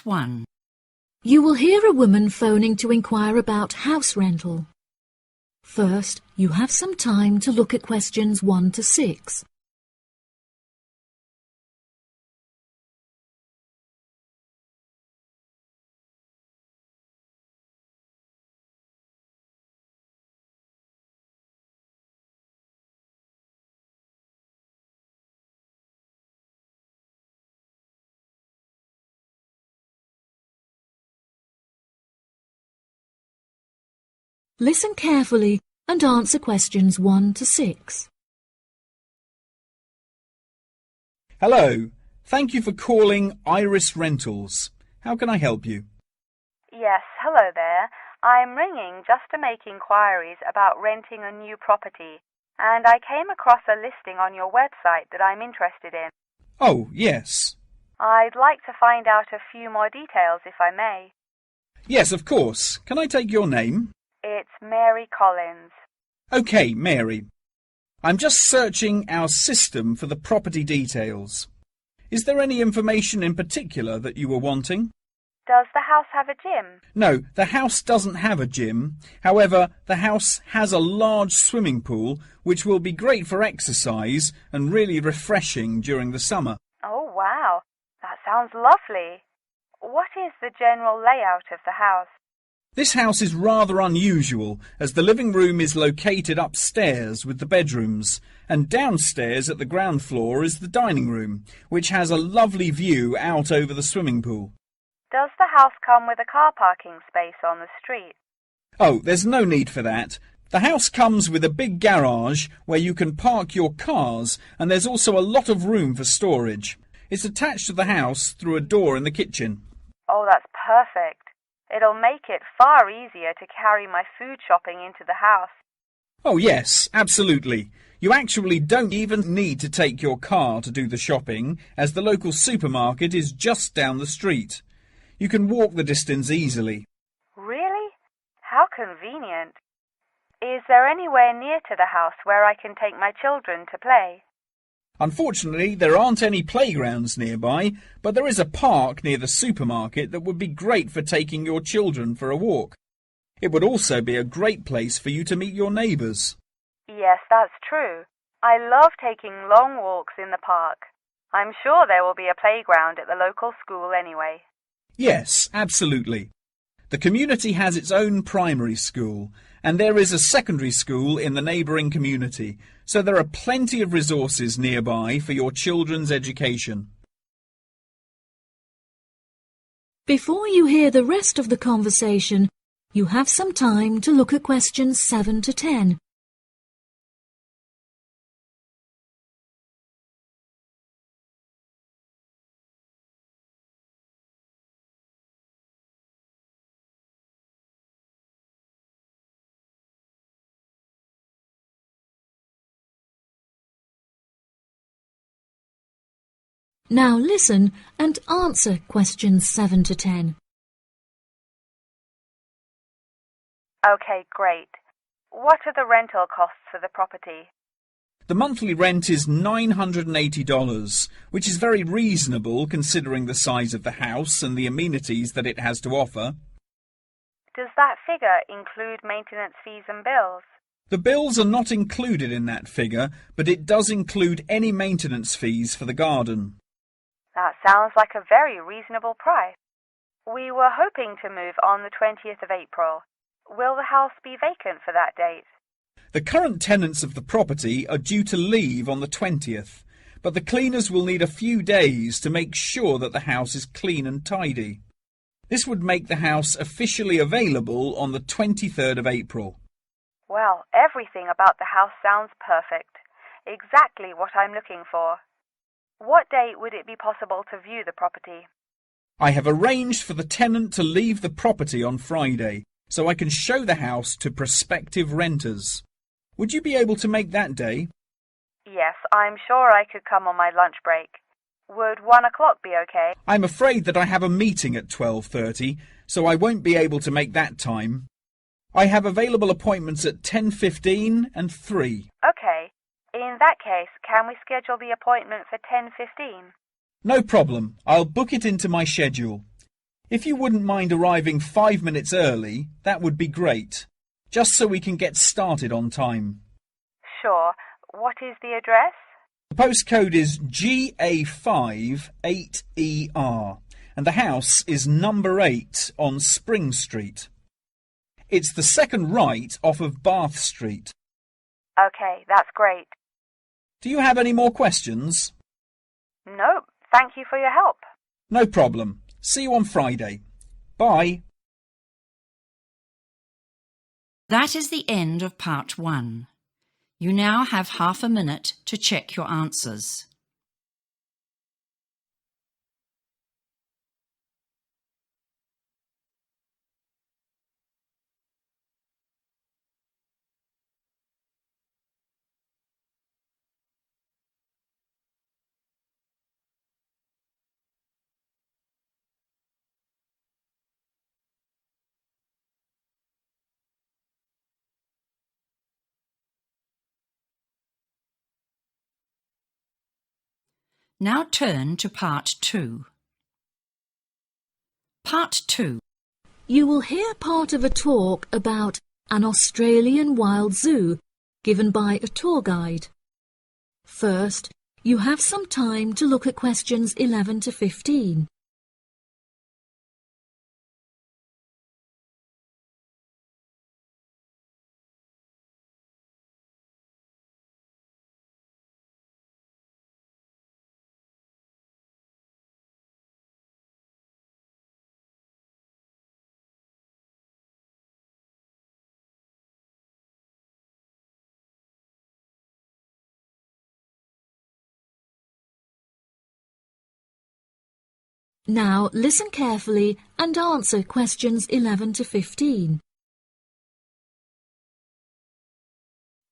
1. You will hear a woman phoning to inquire about house rental. First, you have some time to look at questions 1 to 6. Listen carefully and answer questions 1 to 6. Hello. Thank you for calling Iris Rentals. How can I help you? Yes, hello there. I'm ringing just to make inquiries about renting a new property, and I came across a listing on your website that I'm interested in. Oh, yes. I'd like to find out a few more details, if I may. Yes, of course. Can I take your name? It's Mary Collins. OK, Mary. I'm just searching our system for the property details. Is there any information in particular that you were wanting? Does the house have a gym? No, the house doesn't have a gym. However, the house has a large swimming pool, which will be great for exercise and really refreshing during the summer. Oh, wow. That sounds lovely. What is the general layout of the house? This house is rather unusual, as the living room is located upstairs with the bedrooms, and downstairs at the ground floor is the dining room, which has a lovely view out over the swimming pool. Does the house come with a car parking space on the street? Oh, there's no need for that. The house comes with a big garage where you can park your cars, and there's also a lot of room for storage. It's attached to the house through a door in the kitchen. Oh, that's perfect. It'll make it far easier to carry my food shopping into the house. Oh, yes, absolutely. You actually don't even need to take your car to do the shopping, as the local supermarket is just down the street. You can walk the distance easily. Really? How convenient. Is there anywhere near to the house where I can take my children to play? Unfortunately, there aren't any playgrounds nearby, but there is a park near the supermarket that would be great for taking your children for a walk. It would also be a great place for you to meet your neighbours. Yes, that's true. I love taking long walks in the park. I'm sure there will be a playground at the local school anyway. Yes, absolutely. The community has its own primary school, and there is a secondary school in the neighbouring community, so there are plenty of resources nearby for your children's education. Before you hear the rest of the conversation, you have some time to look at questions 7 to 10. Now listen and answer questions 7 to 10. Okay, great. What are the rental costs for the property? The monthly rent is $980, which is very reasonable considering the size of the house and the amenities that it has to offer. Does that figure include maintenance fees and bills? The bills are not included in that figure, but it does include any maintenance fees for the garden. That sounds like a very reasonable price. We were hoping to move on the 20th of April. Will the house be vacant for that date? The current tenants of the property are due to leave on the 20th, but the cleaners will need a few days to make sure that the house is clean and tidy. This would make the house officially available on the 23rd of April. Well, everything about the house sounds perfect. Exactly what I'm looking for. What date would it be possible to view the property? I have arranged for the tenant to leave the property on Friday, so I can show the house to prospective renters. Would you be able to make that day? Yes, I'm sure I could come on my lunch break. Would 1 o'clock be okay? I'm afraid that I have a meeting at 12:30, so I won't be able to make that time. I have available appointments at 10:15 and 3. Okay. In that case, can we schedule the appointment for 10:15? No problem. I'll book it into my schedule. If you wouldn't mind arriving 5 minutes early, that would be great, just so we can get started on time. Sure. What is the address? The postcode is GA5 8ER, and the house is number 8 on Spring Street. It's the second right off of Bath Street. Okay, that's great. Do you have any more questions? Nope. Thank you for your help. No problem. See you on Friday. Bye. That is the end of part 1. You now have half a minute to check your answers. Now turn to part 2. Part 2. You will hear part of a talk about an Australian wild zoo given by a tour guide. First, you have some time to look at questions 11 to 15. Now listen carefully and answer questions 11 to 15.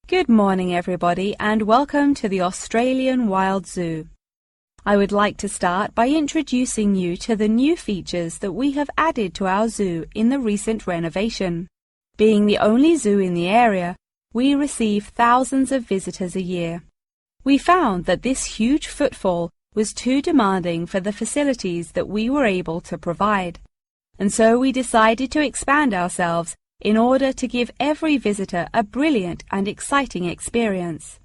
Good morning, everybody, and welcome to the Australian Wild Zoo. I would like to start by introducing you to the new features that we have added to our zoo in the recent renovation. Being the only zoo in the area, we receive thousands of visitors a year. We found that this huge footfall was too demanding for the facilities that we were able to provide, and so we decided to expand ourselves in order to give every visitor a brilliant and exciting experience.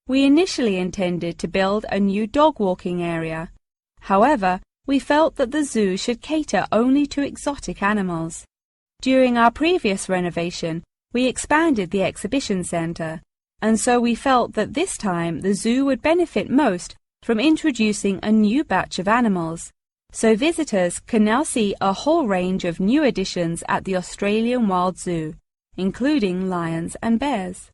We initially intended to build a new dog walking area. However, we felt that the zoo should cater only to exotic animals. During our previous renovation, we expanded the exhibition centre, and so we felt that this time the zoo would benefit most from introducing a new batch of animals, so visitors can now see a whole range of new additions at the Australian Wild Zoo, including lions and bears.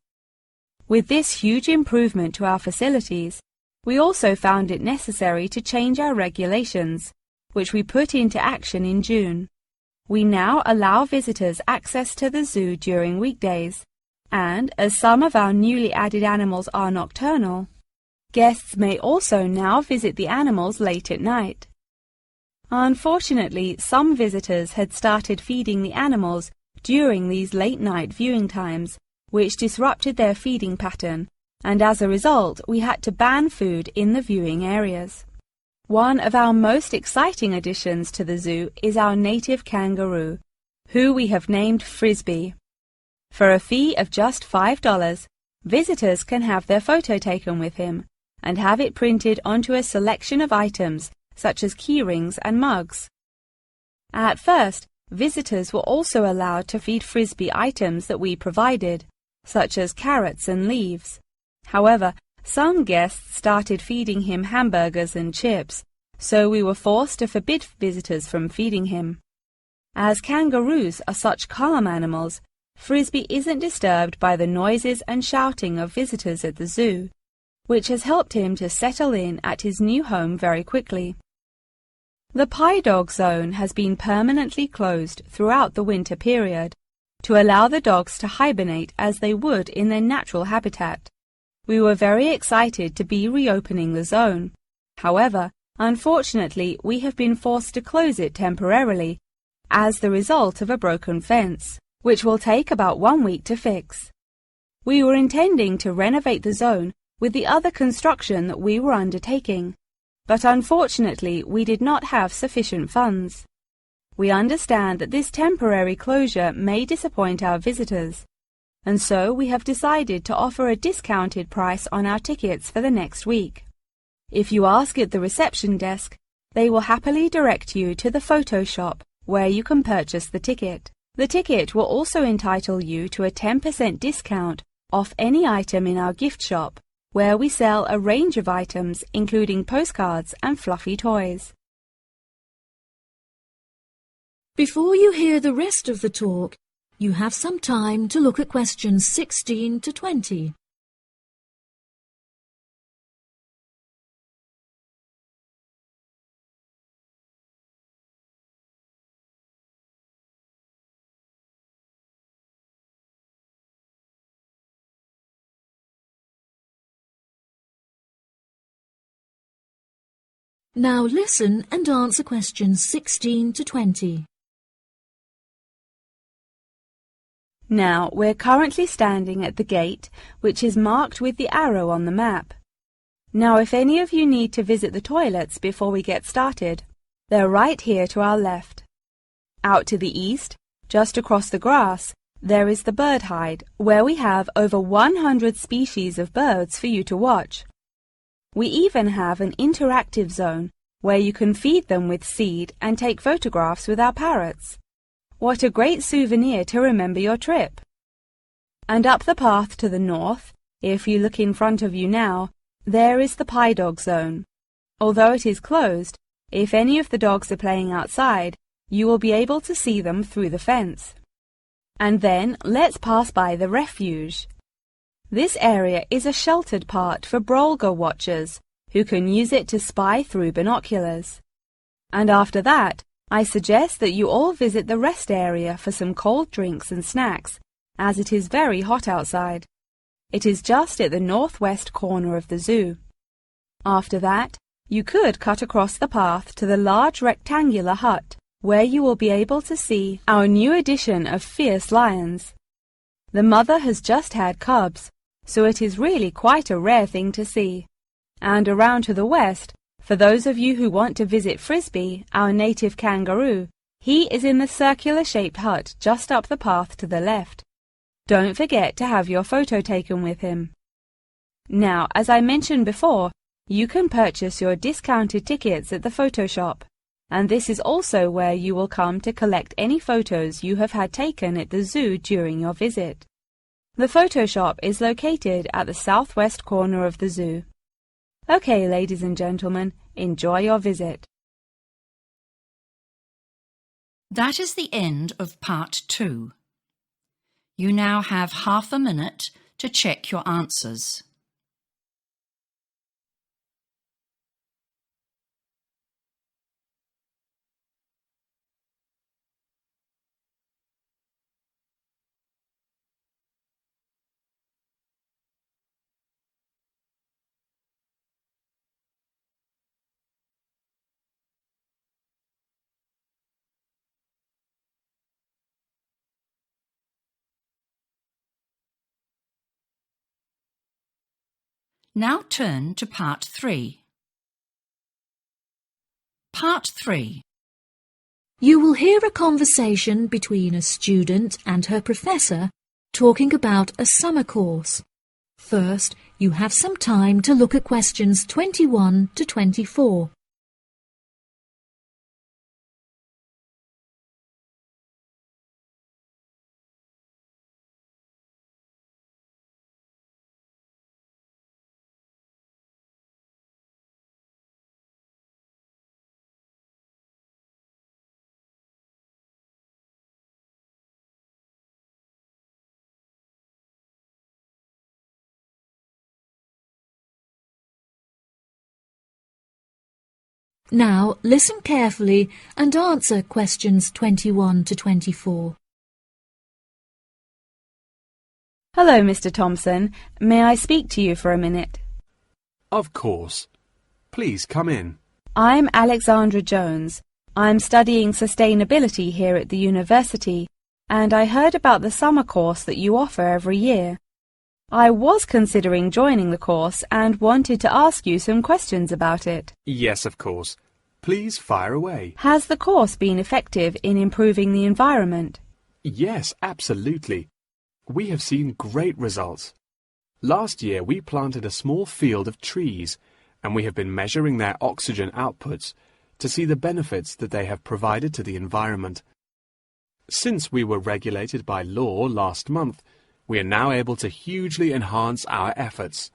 With this huge improvement to our facilities, we also found it necessary to change our regulations, which we put into action in June. We now allow visitors access to the zoo during weekdays, and as some of our newly added animals are nocturnal, guests may also now visit the animals late at night. Unfortunately, some visitors had started feeding the animals during these late-night viewing times, which disrupted their feeding pattern, and as a result, we had to ban food in the viewing areas. One of our most exciting additions to the zoo is our native kangaroo, who we have named Frisbee. For a fee of just $5, visitors can have their photo taken with him and have it printed onto a selection of items such as keyrings and mugs. At first, visitors were also allowed to feed Frisbee items that we provided, such as carrots and leaves. However, some guests started feeding him hamburgers and chips, so we were forced to forbid visitors from feeding him. As kangaroos are such calm animals, Frisbee isn't disturbed by the noises and shouting of visitors at the zoo, which has helped him to settle in at his new home very quickly. The pie dog zone has been permanently closed throughout the winter period to allow the dogs to hibernate as they would in their natural habitat. We were very excited to be reopening the zone. However, unfortunately, we have been forced to close it temporarily as the result of a broken fence, which will take about 1 week to fix. We were intending to renovate the zone with the other construction that we were undertaking, but unfortunately we did not have sufficient funds. We understand that this temporary closure may disappoint our visitors, and so we have decided to offer a discounted price on our tickets for the next week. If you ask at the reception desk, they will happily direct you to the photo shop where you can purchase the ticket. The ticket will also entitle you to a 10% discount off any item in our gift shop, where we sell a range of items including postcards and fluffy toys. Before you hear the rest of the talk, you have some time to look at questions 16 to 20. Now listen and answer questions 16 to 20. Now, we're currently standing at the gate, which is marked with the arrow on the map. Now, if any of you need to visit the toilets before we get started, they're right here to our left. Out to the east, just across the grass, there is the bird hide, where we have over 100 species of birds for you to watch. We even have an interactive zone where you can feed them with seed and take photographs with our parrots. What a great souvenir to remember your trip! And up the path to the north, if you look in front of you now, there is the pie dog zone. Although it is closed, if any of the dogs are playing outside, you will be able to see them through the fence. And then let's pass by the refuge. This area is a sheltered part for Brolga watchers, who can use it to spy through binoculars. And after that, I suggest that you all visit the rest area for some cold drinks and snacks, as it is very hot outside. It is just at the northwest corner of the zoo. After that, you could cut across the path to the large rectangular hut, where you will be able to see our new addition of fierce lions. The mother has just had cubs, so it is really quite a rare thing to see. And around to the west, for those of you who want to visit Frisbee, our native kangaroo, he is in the circular-shaped hut just up the path to the left. Don't forget to have your photo taken with him. Now, as I mentioned before, you can purchase your discounted tickets at the photo shop, and this is also where you will come to collect any photos you have had taken at the zoo during your visit. The photo shop is located at the southwest corner of the zoo. Okay, ladies and gentlemen, enjoy your visit. That is the end of part 2. You now have half a minute to check your answers. Now turn to part 3. Part 3. You will hear a conversation between a student and her professor talking about a summer course. First, you have some time to look at questions 21 to 24. Now listen carefully and answer questions 21 to 24. Hello, Mr. Thompson. May I speak to you for a minute? Of course. Please come in. I'm Alexandra Jones. I'm studying sustainability here at the university, and I heard about the summer course that you offer every year. I was considering joining the course and wanted to ask you some questions about it. Yes, of course. Please fire away. Has the course been effective in improving the environment? Yes, absolutely. We have seen great results. Last year we planted a small field of trees, and we have been measuring their oxygen outputs to see the benefits that they have provided to the environment. Since we were regulated by law last month, we are now able to hugely enhance our efforts.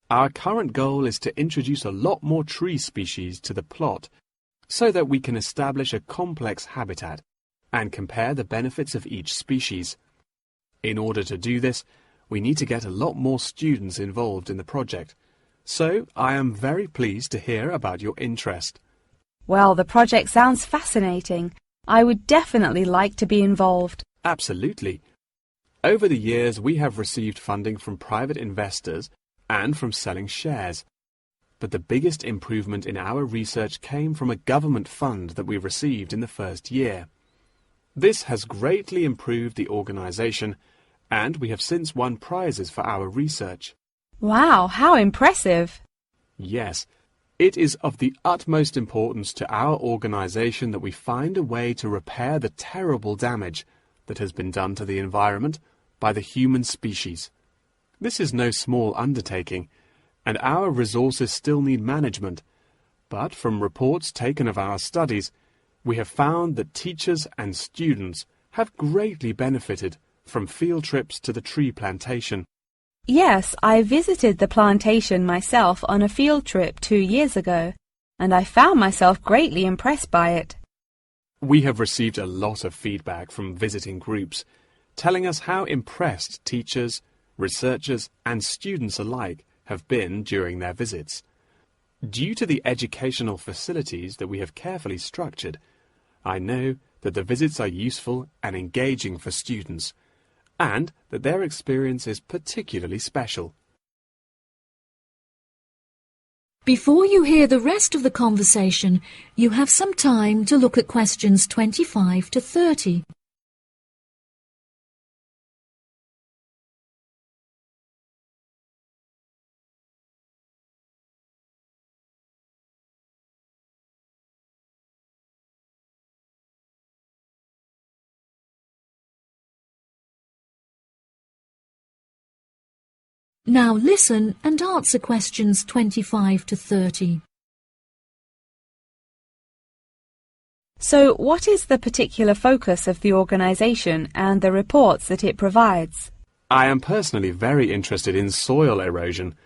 Our current goal is to introduce a lot more tree species to the plot so that we can establish a complex habitat and compare the benefits of each species. In order to do this, we need to get a lot more students involved in the project. So I am very pleased to hear about your interest. Well, the project sounds fascinating. I would definitely like to be involved. Absolutely. Over the years, we have received funding from private investors and from selling shares. But the biggest improvement in our research came from a government fund that we received in the first year. This has greatly improved the organization, and we have since won prizes for our research. Wow, how impressive! Yes, it is of the utmost importance to our organization that we find a way to repair the terrible damage that has been done to the environment by the human species. This is no small undertaking, and our resources still need management. But from reports taken of our studies, we have found that teachers and students have greatly benefited from field trips to the tree plantation. Yes, I visited the plantation myself on a field trip 2 years ago, and I found myself greatly impressed by it. We have received a lot of feedback from visiting groups, telling us how impressed teachers, researchers, and students alike have been during their visits. Due to the educational facilities that we have carefully structured, I know that the visits are useful and engaging for students, and that their experience is particularly special. Before you hear the rest of the conversation, you have some time to look at questions 25 to 30. Now listen and answer questions 25 to 30. So, what is the particular focus of the organization and the reports that it provides? I am personally very interested in soil erosion,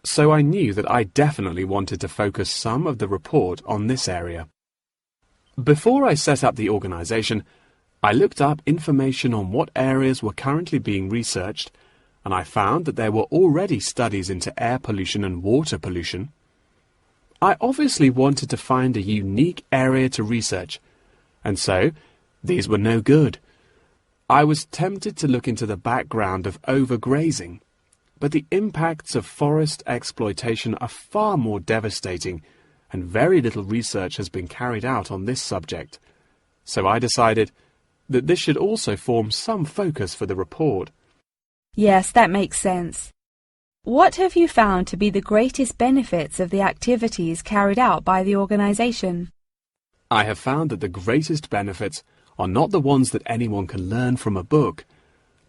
so I knew that I definitely wanted to focus some of the report on this area. Before I set up the organization, I looked up information on what areas were currently being researched, and I found that there were already studies into air pollution and water pollution. I obviously wanted to find a unique area to research, and so these were no good. I was tempted to look into the background of overgrazing, but the impacts of forest exploitation are far more devastating, and very little research has been carried out on this subject. So I decided that this should also form some focus for the report. Yes, that makes sense. What have you found to be the greatest benefits of the activities carried out by the organization? I have found that the greatest benefits are not the ones that anyone can learn from a book,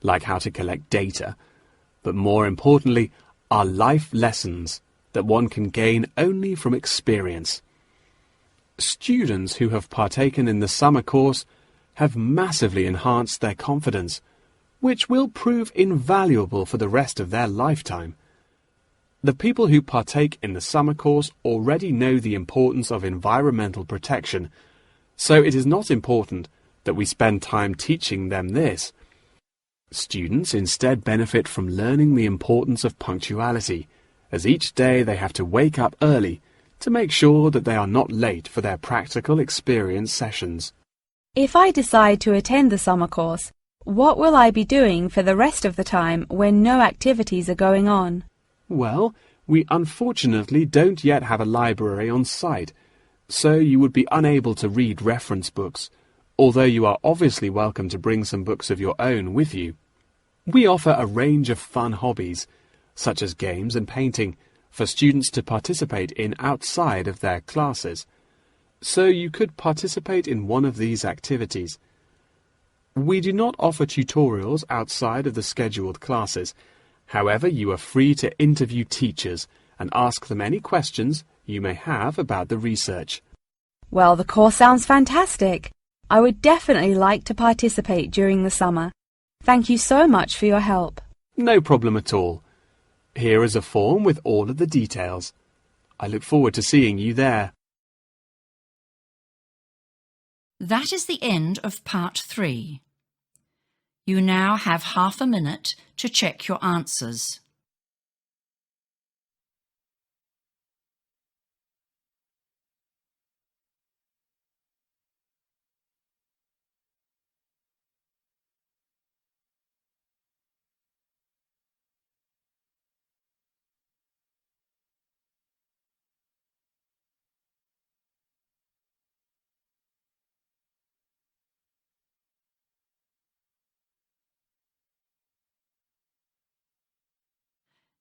like how to collect data, but more importantly are life lessons that one can gain only from experience. Students who have partaken in the summer course have massively enhanced their confidence, which will prove invaluable for the rest of their lifetime. The people who partake in the summer course already know the importance of environmental protection, so it is not important that we spend time teaching them this. Students instead benefit from learning the importance of punctuality, as each day they have to wake up early to make sure that they are not late for their practical experience sessions. If I decide to attend the summer course, what will I be doing for the rest of the time when no activities are going on? Well, we unfortunately don't yet have a library on site, so you would be unable to read reference books, although you are obviously welcome to bring some books of your own with you. We offer a range of fun hobbies, such as games and painting, for students to participate in outside of their classes, so you could participate in one of these activities. We do not offer tutorials outside of the scheduled classes. However, you are free to interview teachers and ask them any questions you may have about the research. Well, the course sounds fantastic. I would definitely like to participate during the summer. Thank you so much for your help. No problem at all. Here is a form with all of the details. I look forward to seeing you there. That is the end of part 3. You now have half a minute to check your answers.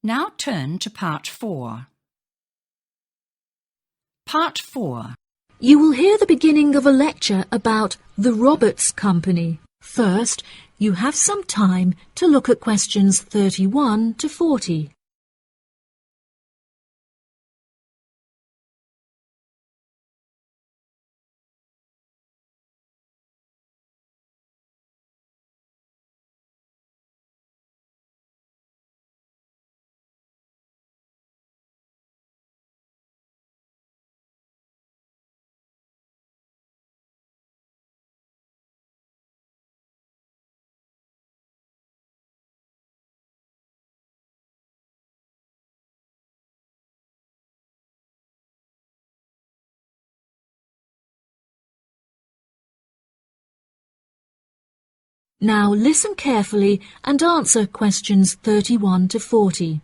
Now turn to part 4. Part 4. You will hear the beginning of a lecture about the Roberts Company. First, you have some time to look at questions 31 to 40. Now listen carefully and answer questions 31 to 40.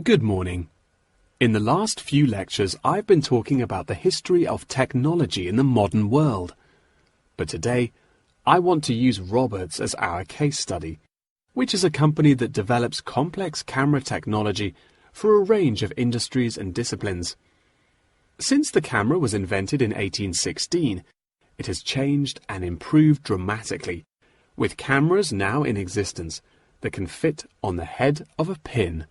Good morning. In the last few lectures, I've been talking about the history of technology in the modern world. But today, I want to use Roberts as our case study, which is a company that develops complex camera technology for a range of industries and disciplines. Since the camera was invented in 1816, it has changed and improved dramatically, with cameras now in existence that can fit on the head of a pin.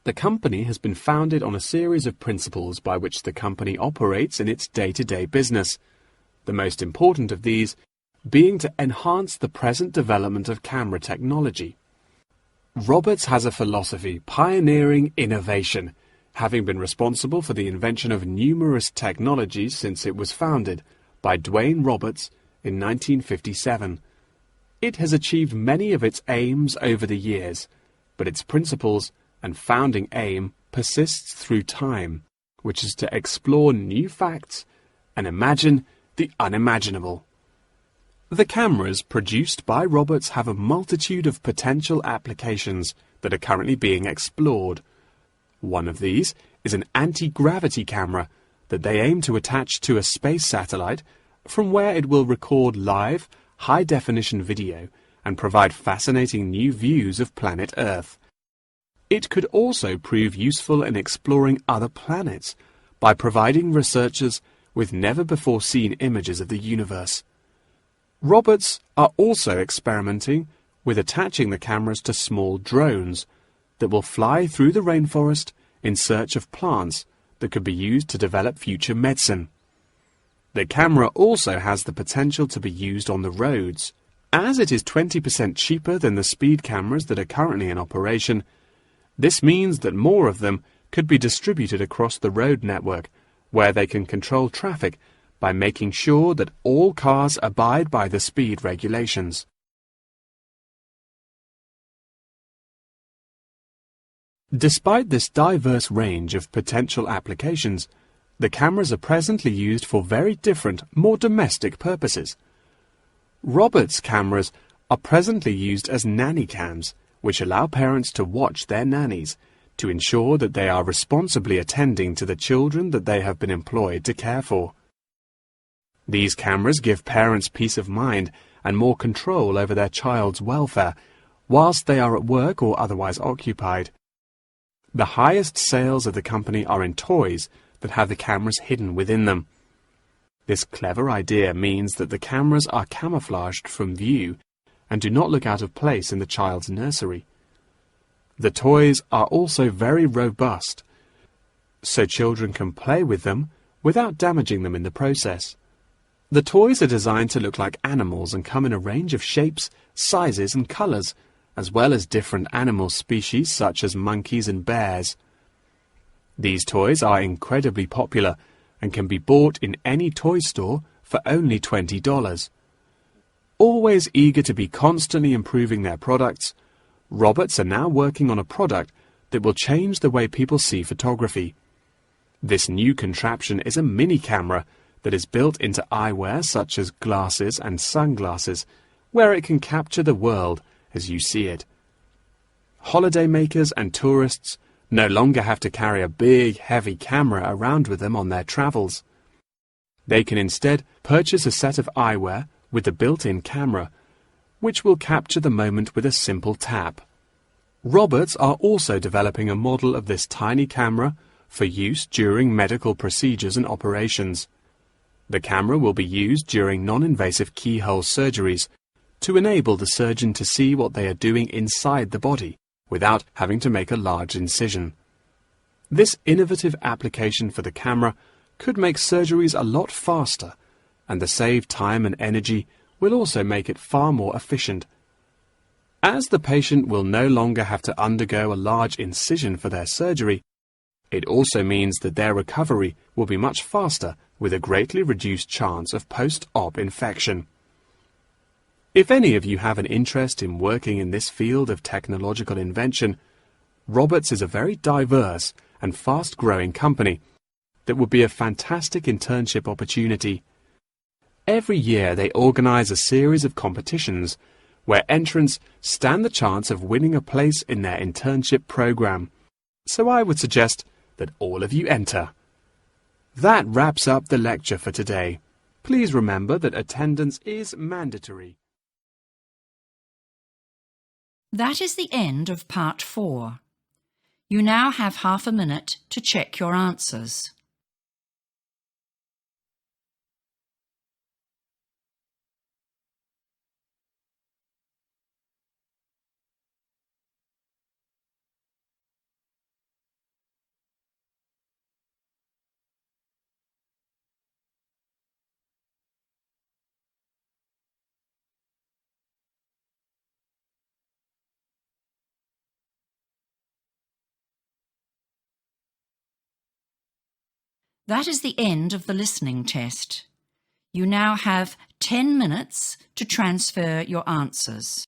The company has been founded on a series of principles by which the company operates in its day-to-day business, the most important of these being to enhance the present development of camera technology. Roberts has a philosophy pioneering innovation, having been responsible for the invention of numerous technologies since it was founded by Dwayne Roberts in 1957. It has achieved many of its aims over the years, but its principles and founding aim persists through time, which is to explore new facts and imagine the unimaginable. The cameras produced by Roberts have a multitude of potential applications that are currently being explored. One of these is an anti-gravity camera that they aim to attach to a space satellite from where it will record live, high-definition video and provide fascinating new views of planet Earth. It could also prove useful in exploring other planets by providing researchers with never-before-seen images of the universe. Roberts are also experimenting with attaching the cameras to small drones that will fly through the rainforest in search of plants that could be used to develop future medicine. The camera also has the potential to be used on the roads. As it is 20% cheaper than the speed cameras that are currently in operation, this means that more of them could be distributed across the road network, where they can control traffic by making sure that all cars abide by the speed regulations. Despite this diverse range of potential applications, the cameras are presently used for very different, more domestic purposes. Roberts cameras are presently used as nanny cams, which allow parents to watch their nannies to ensure that they are responsibly attending to the children that they have been employed to care for. These cameras give parents peace of mind and more control over their child's welfare whilst they are at work or otherwise occupied. The highest sales of the company are in toys that have the cameras hidden within them. This clever idea means that the cameras are camouflaged from view and do not look out of place in the child's nursery. The toys are also very robust, so children can play with them without damaging them in the process. The toys are designed to look like animals and come in a range of shapes, sizes and colours, as well as different animal species such as monkeys and bears. These toys are incredibly popular and can be bought in any toy store for only $20. Always eager to be constantly improving their products, Roberts are now working on a product that will change the way people see photography. This new contraption is a mini camera that is built into eyewear such as glasses and sunglasses, where it can capture the world as you see it. Holidaymakers and tourists no longer have to carry a big, heavy camera around with them on their travels. They can instead purchase a set of eyewear with the built-in camera, which will capture the moment with a simple tap. Roberts are also developing a model of this tiny camera for use during medical procedures and operations. The camera will be used during non-invasive keyhole surgeries to enable the surgeon to see what they are doing inside the body without having to make a large incision. This innovative application for the camera could make surgeries a lot faster, and the saved time and energy will also make it far more efficient. As the patient will no longer have to undergo a large incision for their surgery, it also means that their recovery will be much faster with a greatly reduced chance of post-op infection. If any of you have an interest in working in this field of technological invention, Roberts is a very diverse and fast-growing company that would be a fantastic internship opportunity. Every year they organize a series of competitions where entrants stand the chance of winning a place in their internship program. So I would suggest that all of you enter. That wraps up the lecture for today. Please remember that attendance is mandatory. That is the end of part 4. You now have half a minute to check your answers. That is the end of the listening test. You now have 10 minutes to transfer your answers.